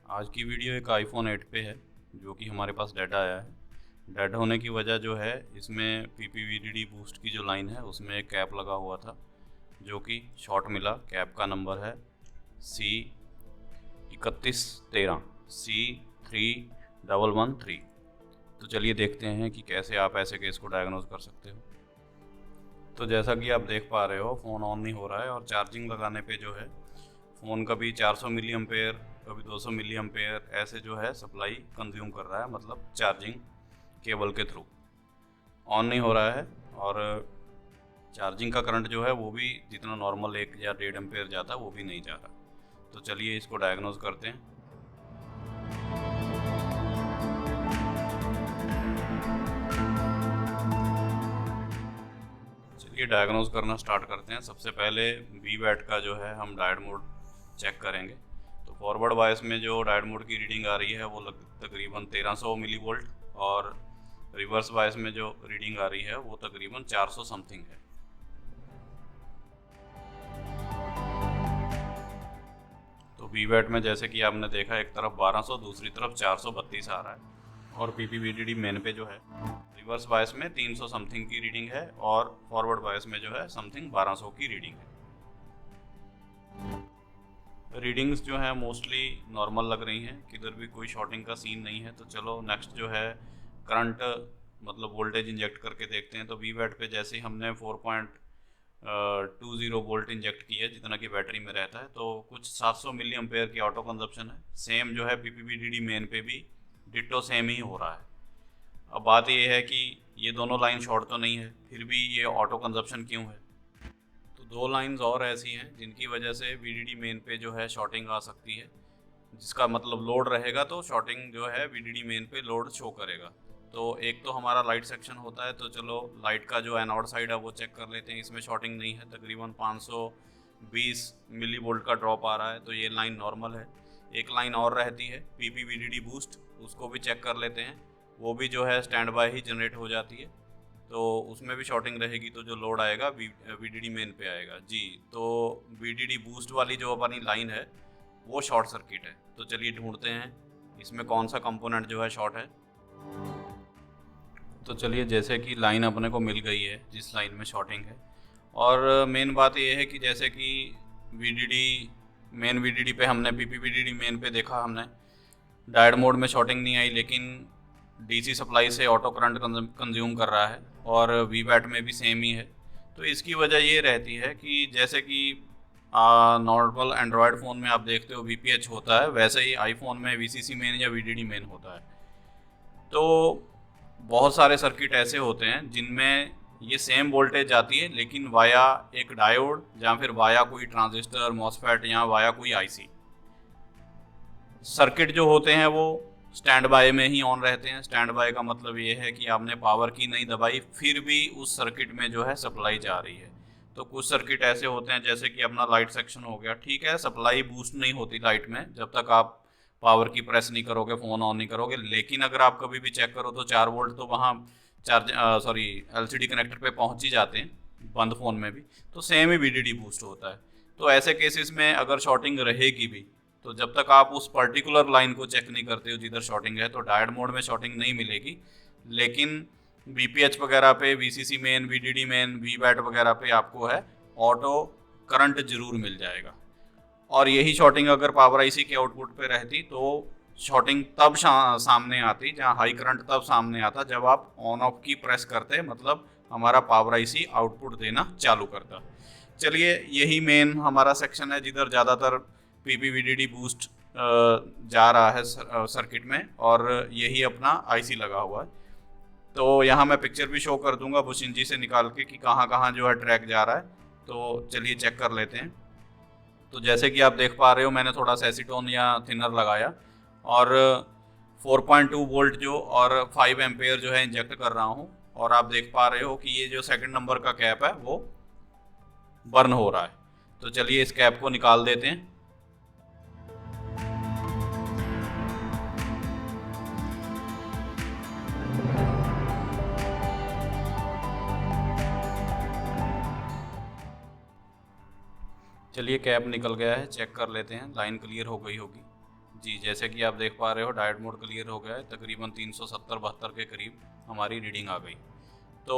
आज की वीडियो एक आईफोन 8 पे है जो कि हमारे पास डेड आया है। डेड होने की वजह जो है, इसमें PPVDD बूस्ट की जो लाइन है उसमें एक कैप लगा हुआ था जो कि शॉर्ट मिला। कैप का नंबर है C3113 C3113। तो चलिए देखते हैं कि कैसे आप ऐसे केस को डायग्नोज कर सकते हो। तो जैसा कि आप देख पा रहे हो, फ़ोन ऑन नहीं हो रहा है और चार्जिंग लगाने पे जो है फ़ोन कभी 400 मिली एम्पेयर कभी 200 मिली एम्पेयर ऐसे जो है सप्लाई कंज्यूम कर रहा है, मतलब चार्जिंग केबल के थ्रू ऑन नहीं हो रहा है। और चार्जिंग का करंट जो है वो भी जितना नॉर्मल 1 या 1.5 एम्पेयर जाता है वो भी नहीं जा रहा। तो चलिए इसको डायग्नोज करते हैं। चलिए डायग्नोज करना स्टार्ट करते हैं। सबसे पहले VWAT का जो है हम डायोड मोड चेक करेंगे। तो फॉरवर्ड बायस में जो डायोड मोड की रीडिंग आ रही है वो तकरीबन 1300 मिली वोल्ट, और रिवर्स बायस में जो रीडिंग आ रही है वो तकरीबन 400 समथिंग है। तो VWAT में जैसे कि आपने देखा, एक तरफ 1200 दूसरी तरफ 432 आ रहा है। और PPVDD मेन पे जो है रिवर्स बायस में 300 समथिंग की रीडिंग है, और फॉरवर्ड बायस में जो है समथिंग 1200 की रीडिंग है। रीडिंग्स जो है मोस्टली नॉर्मल लग रही हैं, किधर भी कोई शॉर्टिंग का सीन नहीं है। तो चलो नेक्स्ट जो है करंट मतलब वोल्टेज इंजेक्ट करके देखते हैं। तो VWAT पे जैसे ही हमने 4.20 वोल्ट इंजेक्ट की है, जितना कि बैटरी में रहता है, तो कुछ 700 मिली एम्पेयर की ऑटो कंजप्शन है। सेम जो है PPVDD मेन पे भी डिट्टो सेम ही हो रहा है। अब बात ये है कि ये दोनों लाइन शॉर्ट तो नहीं है, फिर भी ये ऑटो कंजप्शन क्यों है। तो दो लाइंस और ऐसी हैं जिनकी वजह से VDD मेन पे जो है शॉर्टिंग आ सकती है, जिसका मतलब लोड रहेगा तो शॉर्टिंग जो है VDD मेन पे लोड शो करेगा। तो एक तो हमारा लाइट सेक्शन होता है, तो चलो लाइट का जो एनोड साइड है वो चेक कर लेते हैं। इसमें शॉर्टिंग नहीं है, तकरीबन 520 मिली वोल्ट का ड्रॉप आ रहा है, तो ये लाइन नॉर्मल है। एक लाइन और रहती है PPVDD बूस्ट, उसको भी चेक कर लेते हैं। वो भी जो है स्टैंड बाय ही जनरेट हो जाती है, तो उसमें भी शॉर्टिंग रहेगी, तो जो लोड आएगा VDD मेन पे आएगा जी। तो VDD बूस्ट वाली जो अपनी लाइन है वो शॉर्ट सर्किट है। तो चलिए ढूंढते हैं इसमें कौन सा कंपोनेंट जो है शॉर्ट है। तो चलिए, जैसे कि लाइन अपने को मिल गई है जिस लाइन में शॉर्टिंग है, और मेन बात ये है कि जैसे कि VDD मेन VDD पे हमने PPVDD मेन पे देखा, हमने डायोड मोड में शॉर्टिंग नहीं आई, लेकिन DC सप्लाई से ऑटो करंट कंज्यूम कर रहा है, और VWAT में भी सेम ही है। तो इसकी वजह ये रहती है कि जैसे कि नॉर्मल एंड्रॉयड फ़ोन में आप देखते हो VPH होता है, वैसे ही आईफोन में VCC मेन या VDD मेन होता है। तो बहुत सारे सर्किट ऐसे होते हैं जिनमें ये सेम वोल्टेज आती है, लेकिन वाया एक डायोड या फिर वाया कोई ट्रांजिस्टर मॉसफेट या वाया कोई IC। सर्किट जो होते हैं वो स्टैंड बाय में ही ऑन रहते हैं। स्टैंड बाय का मतलब ये है कि आपने पावर की नहीं दबाई, फिर भी उस सर्किट में जो है सप्लाई जा रही है। तो कुछ सर्किट ऐसे होते हैं, जैसे कि अपना लाइट सेक्शन हो गया, ठीक है, सप्लाई बूस्ट नहीं होती लाइट में जब तक आप पावर की प्रेस नहीं करोगे, फ़ोन ऑन नहीं करोगे। लेकिन अगर आप कभी भी चेक करो तो 4 वोल्ट तो वहाँ LCD कनेक्टर पे पहुँच ही जाते हैं, बंद फ़ोन में भी। तो सेम ही VDD बूस्ट होता है। तो ऐसे केसेस में अगर शॉर्टिंग रहेगी भी, तो जब तक आप उस पर्टिकुलर लाइन को चेक नहीं करते हो जिधर शॉर्टिंग है, तो डायोड मोड में शॉर्टिंग नहीं मिलेगी। लेकिन VPH वगैरह पे, VCC main, VDD main, VWAT वगैरह पे आपको है ऑटो करंट जरूर मिल जाएगा। और यही शॉर्टिंग अगर पावर IC के आउटपुट पे रहती तो शॉर्टिंग तब सामने आती, जहाँ हाई करंट तब सामने आता जब आप ऑन ऑफ की प्रेस करते, मतलब हमारा पावर IC आउटपुट देना चालू करता। चलिए, यही मेन हमारा सेक्शन है जिधर ज़्यादातर PPVDD बूस्ट जा रहा है सर्किट में, और यही अपना IC लगा हुआ है। तो यहाँ मैं पिक्चर भी शो कर दूंगा बुशिंजी से निकाल के कि कहाँ कहाँ जो है ट्रैक जा रहा है। तो चलिए चेक कर लेते हैं। तो जैसे कि आप देख पा रहे हो, मैंने थोड़ा सा एसीटोन या थिनर लगाया, और 4.2 वोल्ट जो और 5 एम्पेयर जो है इंजेक्ट कर रहा हूँ। और आप देख पा रहे हो कि ये जो सेकंड नंबर का कैप है वो बर्न हो रहा है। तो चलिए इस कैप को निकाल देते हैं। चलिए कैप निकल गया है, चेक कर लेते हैं, लाइन क्लियर हो गई होगी। जी, जैसे कि आप देख पा रहे हो डायरेक्ट मोड क्लियर हो गया है, तकरीबन 370-72 के करीब हमारी रीडिंग आ गई। तो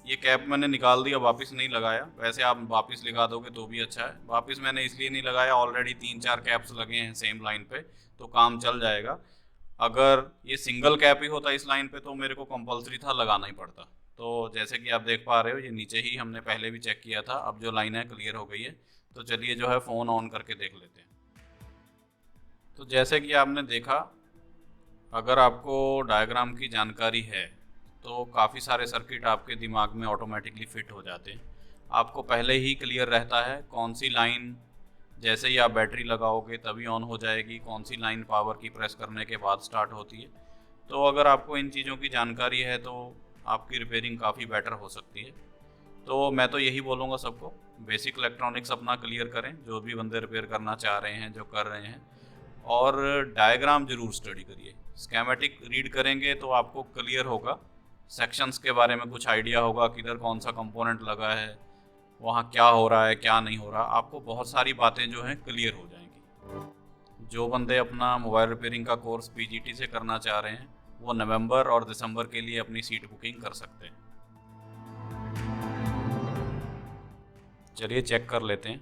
ये कैप मैंने निकाल दिया, वापस नहीं लगाया। वैसे आप वापस लगा दोगे तो भी अच्छा है। वापस मैंने इसलिए नहीं लगाया, ऑलरेडी 3-4 कैप्स लगे हैं सेम लाइन पे, तो काम चल जाएगा। अगर ये सिंगल कैप ही होता इस लाइन पे तो मेरे को कंपलसरी था, लगाना ही पड़ता। तो जैसे कि आप देख पा रहे हो ये नीचे ही हमने पहले भी चेक किया था, अब जो लाइन है क्लियर हो गई है। तो चलिए जो है फ़ोन ऑन करके देख लेते हैं। तो जैसे कि आपने देखा, अगर आपको डायग्राम की जानकारी है तो काफ़ी सारे सर्किट आपके दिमाग में ऑटोमेटिकली फिट हो जाते हैं। आपको पहले ही क्लियर रहता है कौन सी लाइन जैसे ही आप बैटरी लगाओगे तभी ऑन हो जाएगी, कौन सी लाइन पावर की प्रेस करने के बाद स्टार्ट होती है। तो अगर आपको इन चीज़ों की जानकारी है तो आपकी रिपेयरिंग काफ़ी बेटर हो सकती है। तो मैं तो यही बोलूँगा सबको, बेसिक इलेक्ट्रॉनिक्स अपना क्लियर करें, जो भी बंदे रिपेयर करना चाह रहे हैं, जो कर रहे हैं। और डायग्राम ज़रूर स्टडी करिए। स्कीमेटिक रीड करेंगे तो आपको क्लियर होगा, सेक्शंस के बारे में कुछ आइडिया होगा, किधर कौन सा कंपोनेंट लगा है, वहाँ क्या हो रहा है क्या नहीं हो रहा, आपको बहुत सारी बातें जो हैं क्लियर हो जाएंगी। जो बंदे अपना मोबाइल रिपेयरिंग का कोर्स पीजीटी से करना चाह रहे हैं वो नवंबर और दिसंबर के लिए अपनी सीट बुकिंग कर सकते हैं। चलिए चेक कर लेते हैं।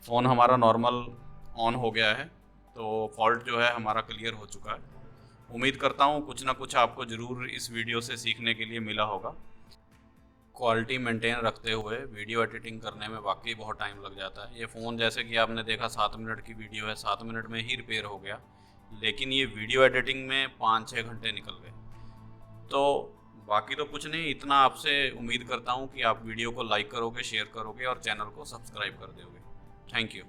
फ़ोन हमारा नॉर्मल ऑन हो गया है, तो फॉल्ट जो है हमारा क्लियर हो चुका है। उम्मीद करता हूँ कुछ ना कुछ आपको ज़रूर इस वीडियो से सीखने के लिए मिला होगा। क्वालिटी मेंटेन रखते हुए वीडियो एडिटिंग करने में वाकई बहुत टाइम लग जाता है। ये फ़ोन जैसे कि आपने देखा 7 मिनट की वीडियो है, 7 मिनट में ही रिपेयर हो गया, लेकिन ये वीडियो एडिटिंग में 5-6 घंटे निकल गए। तो बाकी तो कुछ नहीं, इतना आपसे उम्मीद करता हूँ कि आप वीडियो को लाइक करोगे, शेयर करोगे और चैनल को सब्सक्राइब कर दोगे। Thank you.